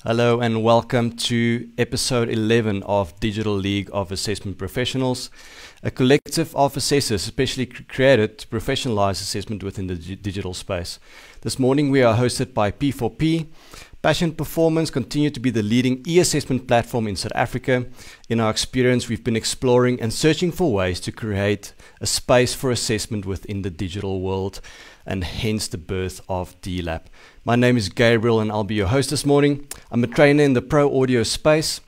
Hello and welcome to episode 11 of Digital League of Assessment Professionals, a collective of assessors especially created to professionalize assessment within the digital space. This morning we are hosted by P4P. Passion Performance continue to be the leading e-assessment platform in South Africa. In our experience, we've been exploring and searching for ways to create a space for assessment within the digital world, and hence the birth of DLab. My name is Gabriel and I'll be your host this morning. I'm a trainer in the pro audio space,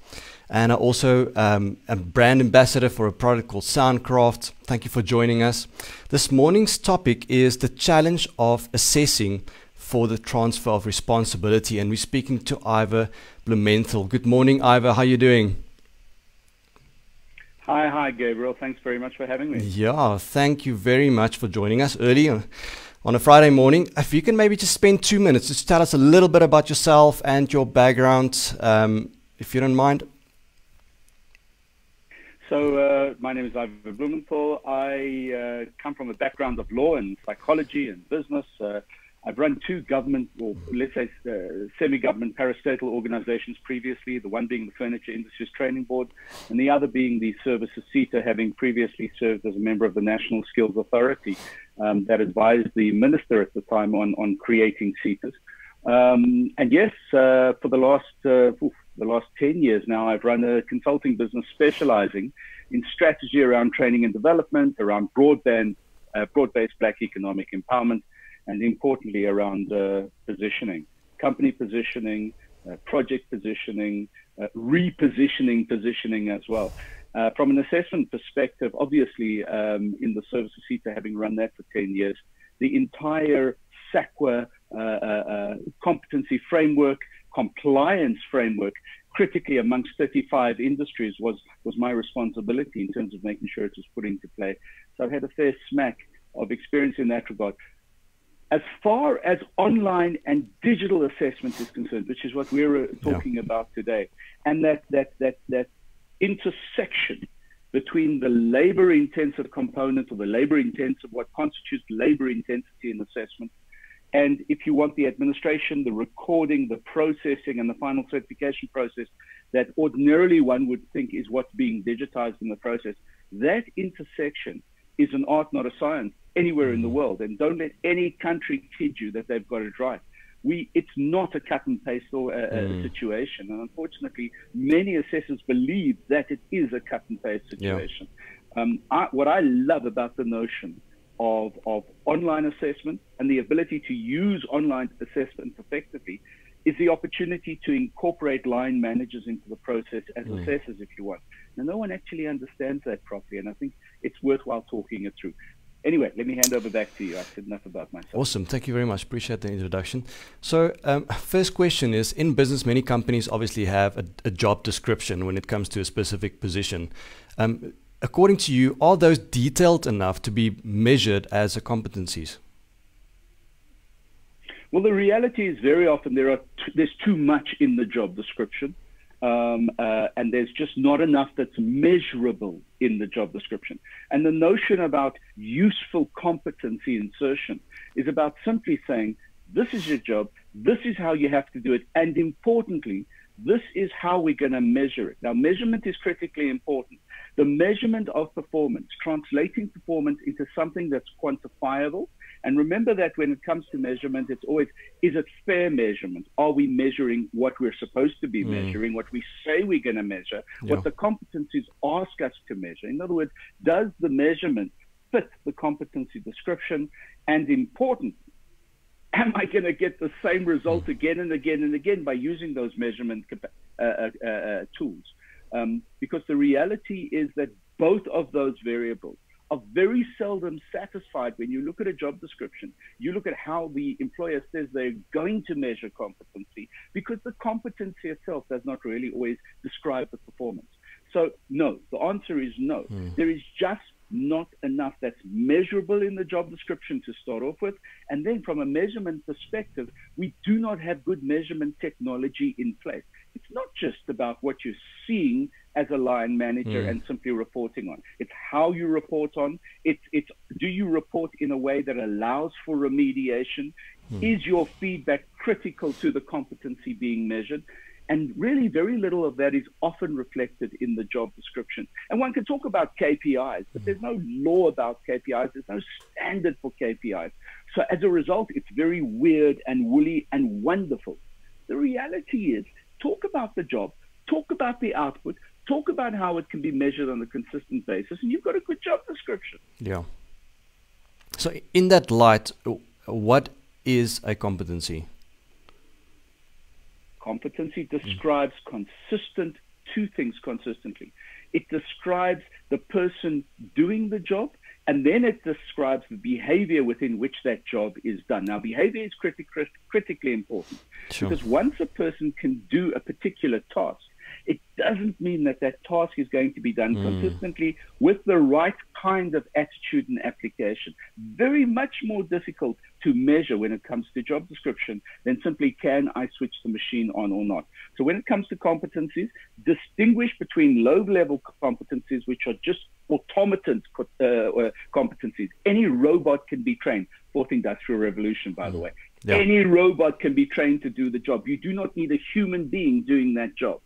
and I also am a brand ambassador for a product called Soundcraft. Thank you for joining us. This morning's topic is the challenge of assessing for the transfer of responsibility, and we're speaking to Ivor Blumenthal. Good morning, Ivor. How are you doing? Hi, Gabriel. Thanks very much for having me. Yeah, thank you very much for joining us early on a Friday morning. If you can maybe just spend 2 minutes just tell us a little bit about yourself and your background, if you don't mind. So my name is Ivor Blumenthal. I come from a background of law and psychology and business. I've run two government, or let's say semi-government parastatal organizations previously, the one being the Furniture Industries Training Board, and the other being the Services CETA, having previously served as a member of the National Skills Authority that advised the minister at the time on creating CETAs. And yes, for the last 10 years now, I've run a consulting business specializing in strategy around training and development, around broad-based Black economic empowerment, and importantly around positioning, company positioning, project positioning, positioning as well. From an assessment perspective, obviously in the Services CETA, having run that for 10 years, the entire SAQA competency framework, compliance framework, critically amongst 35 industries was my responsibility in terms of making sure it was put into play. So I've had a fair smack of experience in that regard. As far as online and digital assessment is concerned, which is what we're talking about today, and that intersection between the labor-intensive component, or the labor-intensive, what constitutes labor intensity in assessment, and if you want the administration, the recording, the processing, and the final certification process that ordinarily one would think is what's being digitized in the process, that intersection is an art, not a science, anywhere in the world. And don't let any country kid you that they've got it right. It's not a cut and paste situation. And unfortunately, many assessors believe that it is a cut and paste situation. What I love about the notion of online assessment and the ability to use online assessment effectively is the opportunity to incorporate line managers into the process as assessors, if you want. Now, no one actually understands that properly, and I think it's worthwhile talking it through. Anyway, let me hand over back to you. I've said enough about myself. Awesome. Thank you very much. Appreciate the introduction. So first question is, in business, many companies obviously have a job description when it comes to a specific position. According to you, are those detailed enough to be measured as a competencies? Well, the reality is very often there's too much in the job description. And there's just not enough that's measurable in the job description. And the notion about useful competency insertion is about simply saying, this is your job, this is how you have to do it, and importantly, this is how we're going to measure it. Now, measurement is critically important. The measurement of performance, translating performance into something that's quantifiable. And remember that when it comes to measurement, it's always, is it fair measurement? Are we measuring what we're supposed to be measuring, what we say we're going to measure, what the competencies ask us to measure? In other words, does the measurement fit the competency description? And important, am I going to get the same result again and again and again by using those measurement tools? Because the reality is that both of those variables are very seldom satisfied when you look at a job description. You look at how the employer says they're going to measure competency, because the competency itself does not really always describe the performance. So no, the answer is no. There is just not enough that's measurable in the job description to start off with. And then from a measurement perspective, we do not have good measurement technology in place. It's not just about what you're seeing as a line manager and simply reporting on. It's how you report on. It's do you report in a way that allows for remediation? Is your feedback critical to the competency being measured? And really, very little of that is often reflected in the job description. And one can talk about KPIs, but there's no law about KPIs. There's no standard for KPIs. So as a result, it's very weird and woolly and wonderful. The reality is, talk about the job, talk about the output, talk about how it can be measured on a consistent basis, and you've got a good job description. Yeah. So in that light, what is a competency? Competency describes two things consistently. It describes the person doing the job, and then it describes the behavior within which that job is done. Now, behavior is critically important, Sure. because once a person can do a particular task, it doesn't mean that that task is going to be done consistently with the right kind of attitude and application. Very much more difficult to measure when it comes to job description than simply, can I switch the machine on or not? So when it comes to competencies, distinguish between low-level competencies, which are just automaton competencies. Any robot can be trained. Fourth Industrial Revolution, by the way. Yeah. Any robot can be trained to do the job. You do not need a human being doing that job.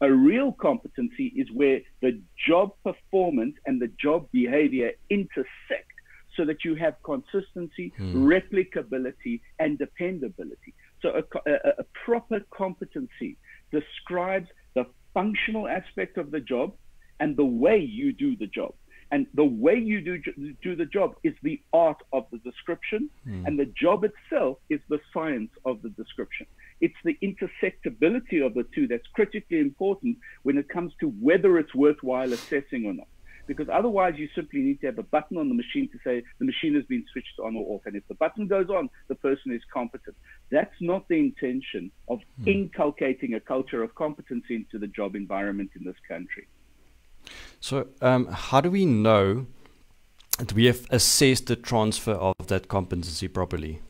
A real competency is where the job performance and the job behavior intersect so that you have consistency, replicability, and dependability. So a proper competency describes the functional aspect of the job and the way you do the job. And the way you do the job is the art of the description, and the job itself is the science of the description. It's the intersectability of the two that's critically important when it comes to whether it's worthwhile assessing or not. Because otherwise, you simply need to have a button on the machine to say the machine has been switched on or off. And if the button goes on, the person is competent. That's not the intention of inculcating a culture of competency into the job environment in this country. So how do we know that we have assessed the transfer of that competency properly?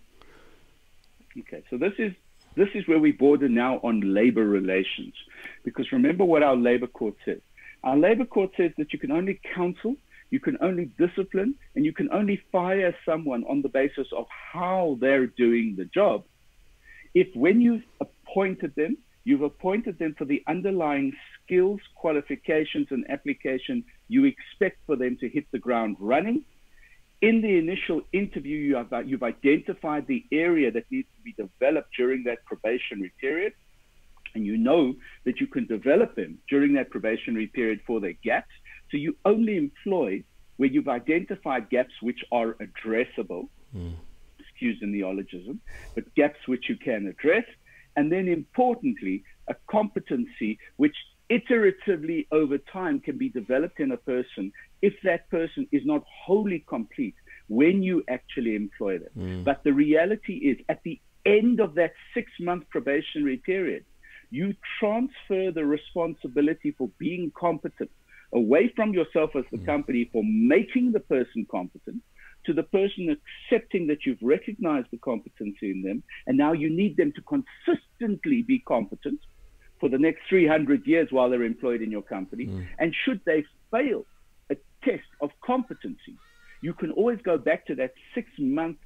Okay, so this is where we border now on labor relations. Because remember what our labor court says. Our labor court says that you can only counsel, you can only discipline, and you can only fire someone on the basis of how they're doing the job if when you've appointed them for the underlying skills, qualifications, and application you expect for them to hit the ground running. In the initial interview, you've identified the area that needs to be developed during that probationary period, and you know that you can develop them during that probationary period for their gaps. So you only employ where you've identified gaps which are addressable, excuse the neologism, but gaps which you can address. And then importantly, a competency which iteratively over time can be developed in a person if that person is not wholly complete when you actually employ them. But the reality is, at the end of that 6-month probationary period, you transfer the responsibility for being competent away from yourself as the company for making the person competent to the person accepting that you've recognized the competency in them, and now you need them to consistently be competent for the next 300 years while they're employed in your company. And should they fail a test of competency, you can always go back to that 6-month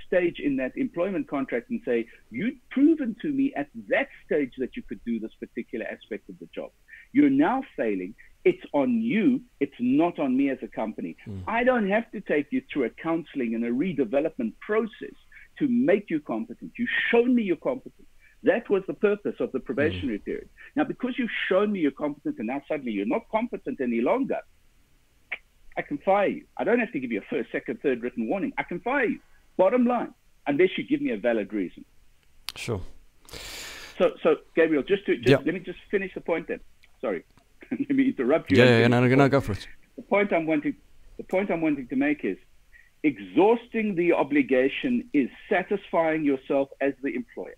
stage in that employment contract and say, you'd proven to me at that stage that you could do this particular aspect of the job. You're now failing. It's on you. It's not on me as a company. I don't have to take you through a counseling and a redevelopment process to make you competent. You've shown me you're competent. That was the purpose of the probationary period. Now, because you've shown me you're competent and now suddenly you're not competent any longer, I can fire you. I don't have to give you a first, second, third written warning. I can fire you. Bottom line, unless you give me a valid reason. Sure. So Gabriel, let me just finish the point then. Sorry. Let me interrupt you. No, go for it. The point I'm wanting to make is exhausting the obligation is satisfying yourself as the employer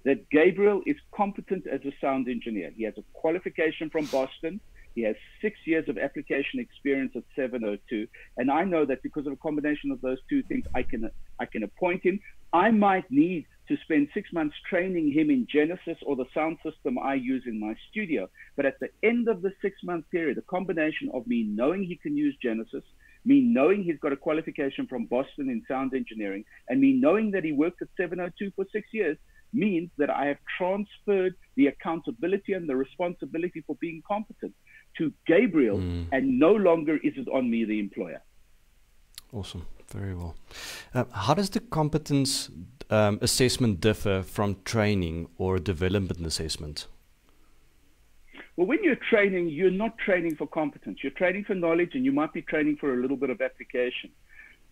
that Gabriel is competent as a sound engineer. He has a qualification from Boston. He has 6 years of application experience at 702. And I know that because of a combination of those two things, I can appoint him. I might need to spend 6 months training him in Genesis or the sound system I use in my studio. But at the end of the 6-month period, a combination of me knowing he can use Genesis, me knowing he's got a qualification from Boston in sound engineering, and me knowing that he worked at 702 for 6 years, means that I have transferred the accountability and the responsibility for being competent to Gabriel, and no longer is it on me, the employer. Awesome. Very well. How does the competence assessment differ from training or development assessment? Well, when you're training, you're not training for competence. You're training for knowledge, and you might be training for a little bit of application.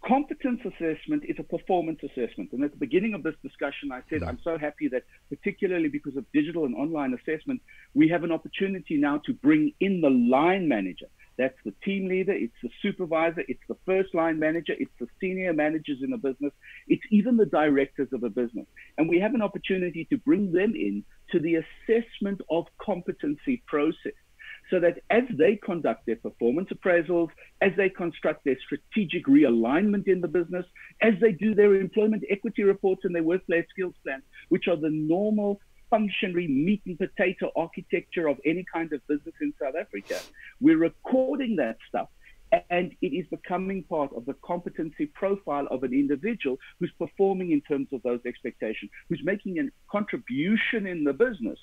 Competence assessment is a performance assessment. And at the beginning of this discussion, I said, I'm so happy that particularly because of digital and online assessment, we have an opportunity now to bring in the line manager. That's the team leader, it's the supervisor, it's the first line manager, it's the senior managers in a business, it's even the directors of a business. And we have an opportunity to bring them in to the assessment of competency process, so that as they conduct their performance appraisals, as they construct their strategic realignment in the business, as they do their employment equity reports and their workplace skills plans, which are the normal functionary meat and potato architecture of any kind of business in South Africa, we're recording that stuff. And it is becoming part of the competency profile of an individual who's performing in terms of those expectations, who's making a contribution in the business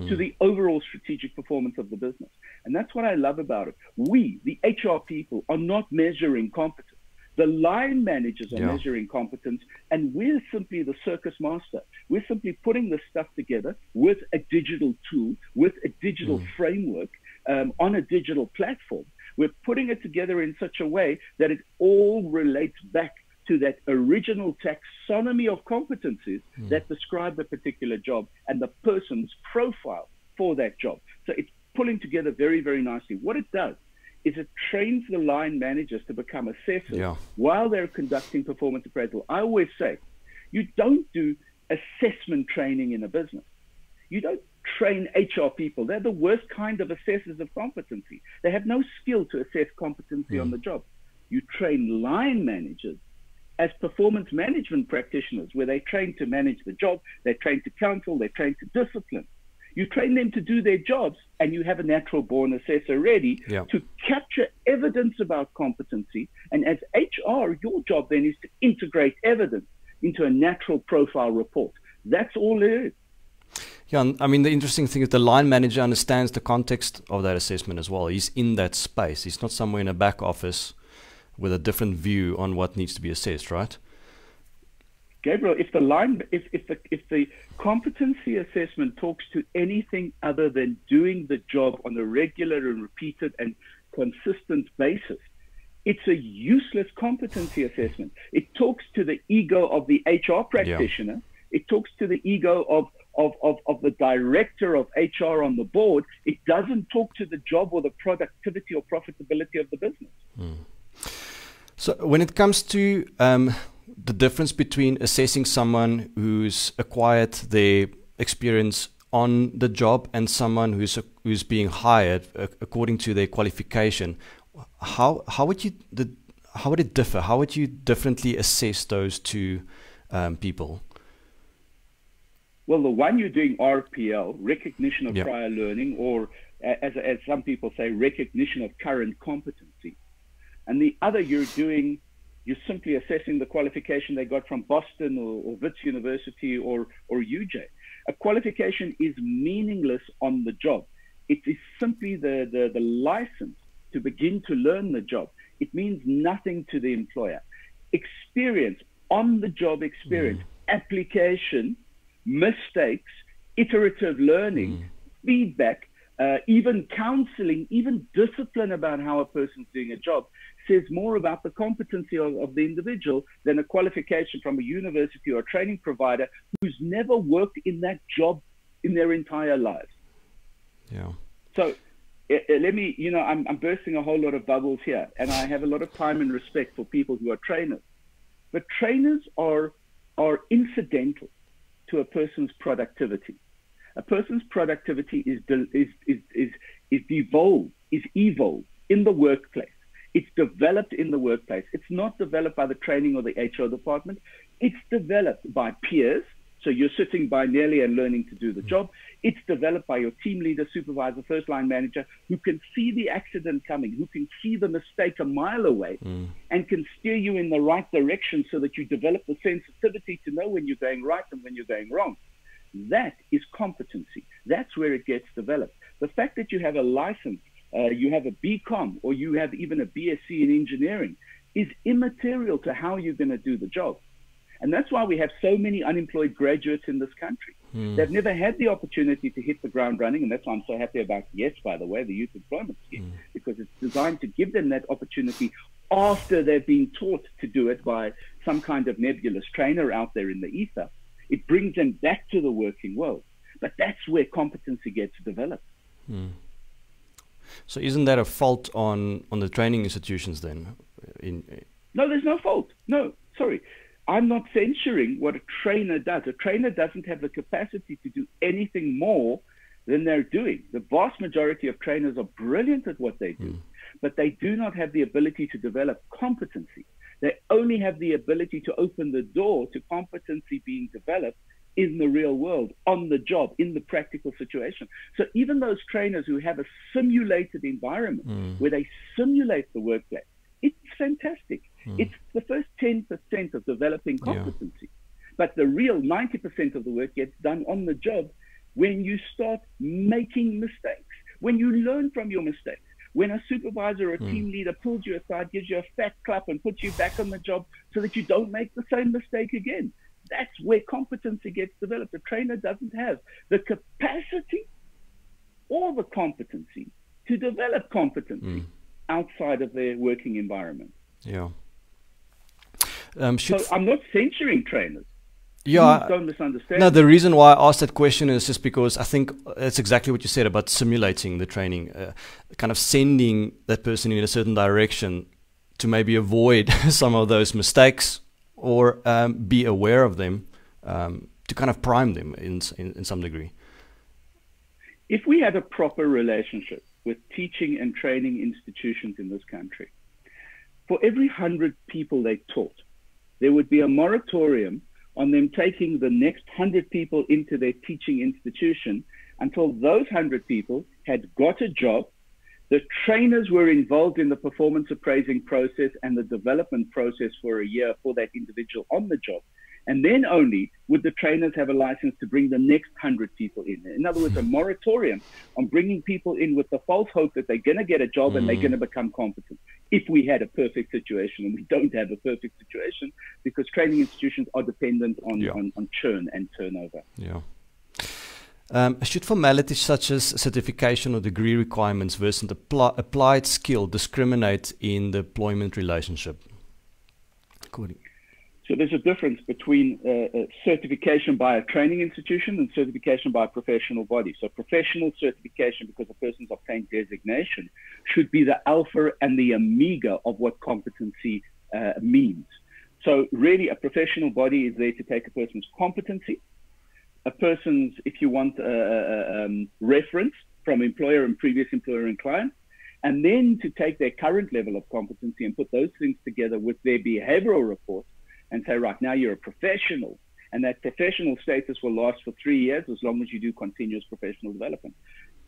to the overall strategic performance of the business. And that's what I love about it. We, the HR people, are not measuring competence. The line managers are measuring competence, and we're simply the circus master. We're simply putting this stuff together with a digital tool, with a digital framework, on a digital platform. We're putting it together in such a way that it all relates back to that original taxonomy of competencies that describe a particular job and the person's profile for that job. So it's pulling together very, very nicely. What it does is it trains the line managers to become assessors while they're conducting performance appraisal. I always say, you don't do assessment training in a business. You don't train HR people. They're the worst kind of assessors of competency. They have no skill to assess competency on the job. You train line managers as performance management practitioners, where they train to manage the job, they train to counsel, they train to discipline. You train them to do their jobs, and you have a natural born assessor ready to capture evidence about competency. And as HR, your job then is to integrate evidence into a natural profile report. That's all it is. Yeah, I mean, the interesting thing is the line manager understands the context of that assessment as well. He's in that space. He's not somewhere in a back office with a different view on what needs to be assessed, right? Gabriel, if the competency assessment talks to anything other than doing the job on a regular and repeated and consistent basis, it's a useless competency assessment. It talks to the ego of the HR practitioner. It talks to the ego of the director of HR on the board. It doesn't talk to the job or the productivity or profitability of the business. So when it comes to the difference between assessing someone who's acquired their experience on the job and someone who's being hired according to their qualification, how would it differ? How would you differently assess those two people? Well, the one you're doing RPL, recognition of prior learning, or as some people say, recognition of current competency. And the other you're simply assessing the qualification they got from Boston or Wits University or UJ. A qualification is meaningless on the job. It is simply the license to begin to learn the job. It means nothing to the employer. Experience, on-the-job experience, application, mistakes, iterative learning, feedback, even counseling, even discipline about how a person's doing a job says more about the competency of the individual than a qualification from a university or a training provider who's never worked in that job in their entire lives. Yeah. So let me, I'm bursting a whole lot of bubbles here, and I have a lot of time and respect for people who are trainers. But trainers are incidental to a person's productivity. A person's productivity is evolved in the workplace. It's developed in the workplace. It's not developed by the training or the HR department. It's developed by peers. So you're sitting by nearly and learning to do the job. It's developed by your team leader, supervisor, first line manager, who can see the accident coming, who can see the mistake a mile away and can steer you in the right direction so that you develop the sensitivity to know when you're going right and when you're going wrong. That is competency. That's where it gets developed. The fact that you have a license, you have a BCom, or you have even a BSc in engineering is immaterial to how you're going to do the job. And that's why we have so many unemployed graduates in this country. They've never had the opportunity to hit the ground running. And that's why I'm so happy about YES, by the way, the Youth Employment Scheme, because it's designed to give them that opportunity after they've been taught to do it by some kind of nebulous trainer out there in the ether. It brings them back to the working world. But that's where competency gets developed. So isn't that a fault on the training institutions then? No, there's no fault. No, sorry. I'm not censuring what a trainer does. A trainer doesn't have the capacity to do anything more than they're doing. The vast majority of trainers are brilliant at what they do, but they do not have the ability to develop competency. They only have the ability to open the door to competency being developed in the real world, on the job, in the practical situation. So even those trainers who have a simulated environment where they simulate the workplace, it's fantastic. It's the first 10% of developing competency. But the real 90% of the work gets done on the job when you start making mistakes, when you learn from your mistakes, when a supervisor or a team leader pulls you aside, gives you a fat clap and puts you back on the job so that you don't make the same mistake again. That's where competency gets developed. The trainer doesn't have the capacity or the competency to develop competency outside of their working environment. Yeah. So I'm not censuring trainers. Yeah. Don't misunderstand. No, the reason why I asked that question is just because I think it's exactly what you said about simulating the training, kind of sending that person in a certain direction to maybe avoid some of those mistakes or be aware of them, to kind of prime them in some degree. If we had a proper relationship with teaching and training institutions in this country, for every 100 people they taught, there would be a moratorium on them taking the next 100 people into their teaching institution until those 100 people had got a job. The trainers were involved in the performance appraising process and the development process for a year for that individual on the job. And then only would the trainers have a license to bring the next 100 people in. In other words, a moratorium on bringing people in with the false hope that they're going to get a job and they're going to become competent. If we had a perfect situation, and we don't have a perfect situation because training institutions are dependent on churn and turnover. Yeah. Should formalities such as certification or degree requirements versus applied skill discriminate in the employment relationship? So there's a difference between certification by a training institution and certification by a professional body. So professional certification, because a person's obtained designation, should be the alpha and the omega of what competency means. So really a professional body is there to take a person's competency, a person's, if you want, reference from employer and previous employer and client, and then to take their current level of competency and put those things together with their behavioral report and say, right, now you're a professional. And that professional status will last for 3 years as long as you do continuous professional development.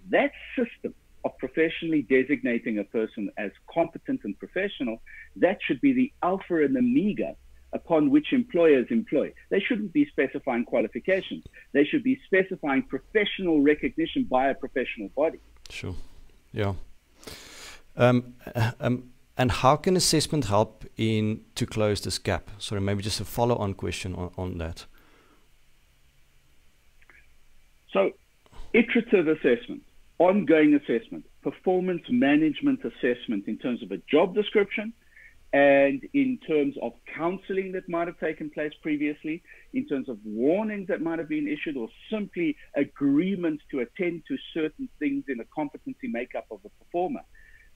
That system of professionally designating a person as competent and professional, that should be the alpha and omega upon which employers employ. They shouldn't be specifying qualifications. They should be specifying professional recognition by a professional body. Sure. Yeah. And how can assessment help to close this gap? Sorry, maybe just a follow-on question on that. So, iterative assessment, ongoing assessment, performance management assessment in terms of a job description and in terms of counseling that might have taken place previously, in terms of warnings that might have been issued, or simply agreements to attend to certain things in a competency makeup of the performer.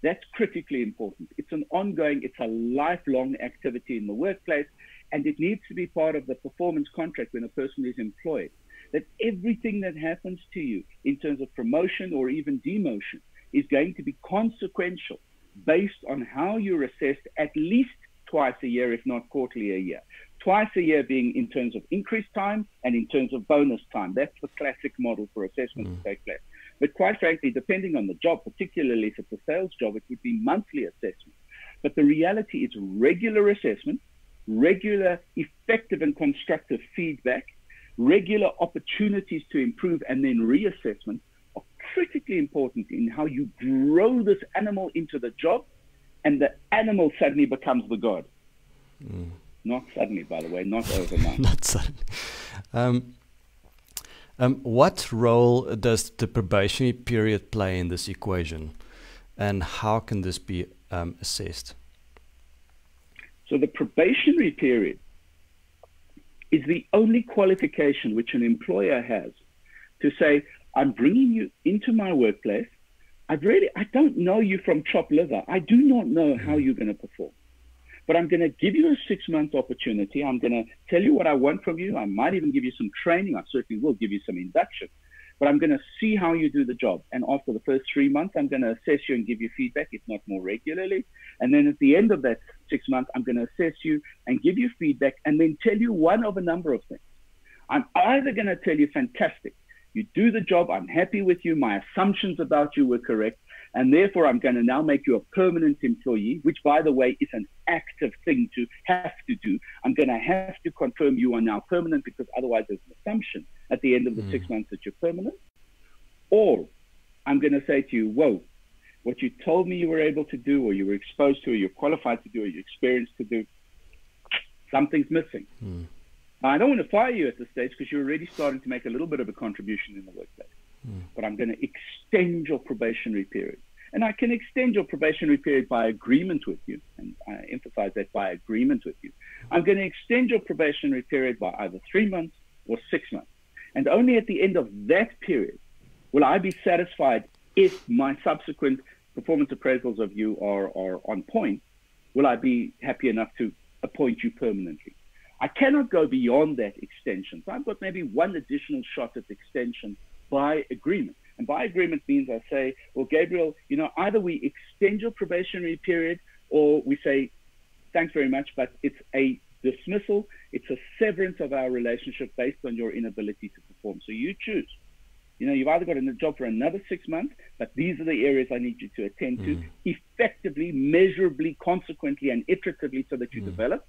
That's critically important. It's an ongoing, it's a lifelong activity in the workplace, and it needs to be part of the performance contract when a person is employed. That everything that happens to you in terms of promotion or even demotion is going to be consequential based on how you're assessed at least twice a year, if not quarterly a year. Twice a year being in terms of increased time and in terms of bonus time. That's the classic model for assessment to take place. But quite frankly, depending on the job, particularly if it's a sales job, it would be monthly assessment. But the reality is regular assessment, regular effective and constructive feedback, regular opportunities to improve, and then reassessment are critically important in how you grow this animal into the job, and the animal suddenly becomes the god. Not suddenly, by the way, not overnight. Not suddenly. What role does the probationary period play in this equation, and how can this be assessed? So the probationary period is the only qualification which an employer has to say, I'm bringing you into my workplace. I don't know you from chopped liver. I do not know how you're going to perform. But I'm going to give you a 6-month opportunity. I'm going to tell you what I want from you. I might even give you some training. I certainly will give you some induction. But I'm going to see how you do the job. And after the first 3 months, I'm going to assess you and give you feedback, if not more regularly. And then at the end of that 6 months, I'm going to assess you and give you feedback and then tell you one of a number of things. I'm either going to tell you, fantastic, you do the job, I'm happy with you, my assumptions about you were correct, and therefore I'm going to now make you a permanent employee, which, by the way, is an active thing to have to do. I'm going to have to confirm you are now permanent, because otherwise there's an assumption at the end of the 6 months that you're permanent. Or I'm going to say to you, whoa, what you told me you were able to do, or you were exposed to, or you're qualified to do, or you're experienced to do, something's missing. Now, I don't want to fire you at this stage, because you're already starting to make a little bit of a contribution in the workplace. But I'm going to extend your probationary period. And I can extend your probationary period by agreement with you. And I emphasize that, by agreement with you. I'm going to extend your probationary period by either 3 months or 6 months. And only at the end of that period will I be satisfied if my subsequent performance appraisals of you are on point. Will I be happy enough to appoint you permanently? I cannot go beyond that extension. So I've got maybe one additional shot at extension by agreement. And by agreement means I say, well, Gabriel, you know, either we extend your probationary period, or we say, thanks very much, but it's a dismissal. It's a severance of our relationship based on your inability to perform. So you choose. You know, you've either got a job for another 6 months, but these are the areas I need you to attend to effectively, measurably, consequently, and iteratively, so that you develop,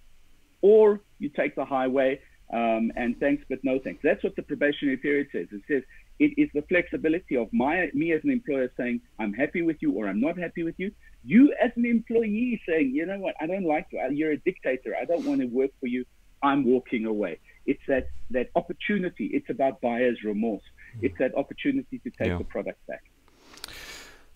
or you take the highway and thanks, but no thanks. That's what the probationary period says. It says it is the flexibility of me as an employer saying, I'm happy with you, or I'm not happy with you. You as an employee saying, you know what, I don't like you. You're a dictator. I don't want to work for you. I'm walking away. It's that opportunity. It's about buyer's remorse. It's that opportunity to take the product back.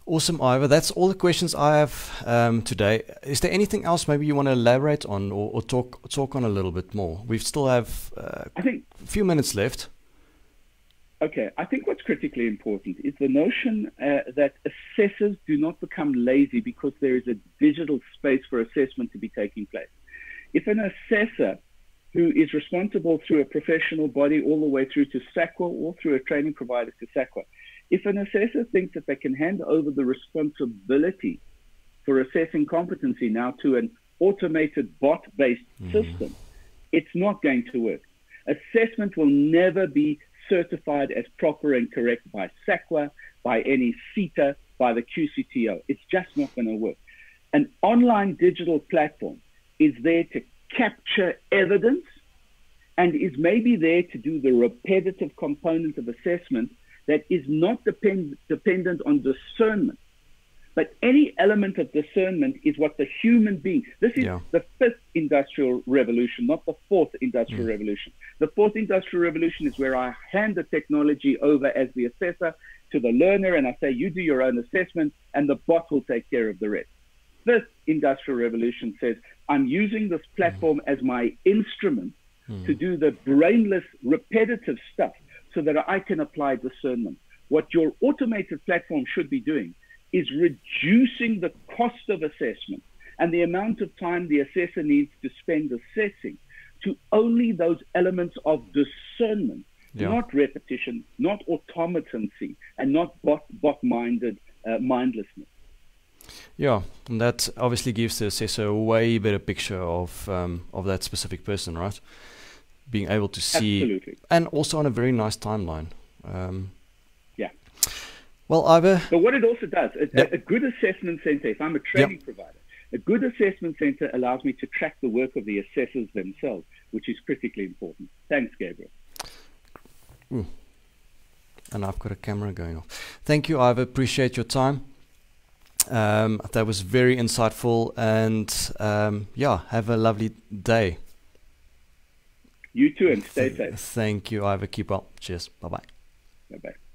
Awesome, Ivor. That's all the questions I have today. Is there anything else maybe you want to elaborate on, or talk on a little bit more? We still have I think a few minutes left. Okay, I think what's critically important is the notion that assessors do not become lazy because there is a digital space for assessment to be taking place. If an assessor who is responsible through a professional body all the way through to SAQA, or through a training provider to SAQA, if an assessor thinks that they can hand over the responsibility for assessing competency now to an automated bot-based system, it's not going to work. Assessment will never be certified as proper and correct by SAQA, by any CETA, by the QCTO. It's just not going to work. An online digital platform is there to capture evidence and is maybe there to do the repetitive component of assessment that is not dependent on discernment. But any element of discernment is what the human being, this is the 5th industrial revolution, not the 4th industrial revolution. The 4th industrial revolution is where I hand the technology over as the assessor to the learner, and I say, you do your own assessment, and the bot will take care of the rest. 5th industrial revolution says, I'm using this platform as my instrument to do the brainless, repetitive stuff so that I can apply discernment. What your automated platform should be doing is reducing the cost of assessment and the amount of time the assessor needs to spend assessing to only those elements of discernment, not repetition, not automatancy, and not bot-minded mindlessness. Yeah, and that obviously gives the assessor a way better picture of that specific person, right? Being able to see, and also on a very nice timeline. Well, Ivor. But what it also does, a good assessment center, if I'm a training provider, a good assessment center allows me to track the work of the assessors themselves, which is critically important. Thanks, Gabriel. And I've got a camera going off. Thank you, Ivor. Appreciate your time. That was very insightful, and yeah, have a lovely day. You too, and stay safe. Thank you, Ivor. Keep well. Cheers. Bye-bye. Bye-bye.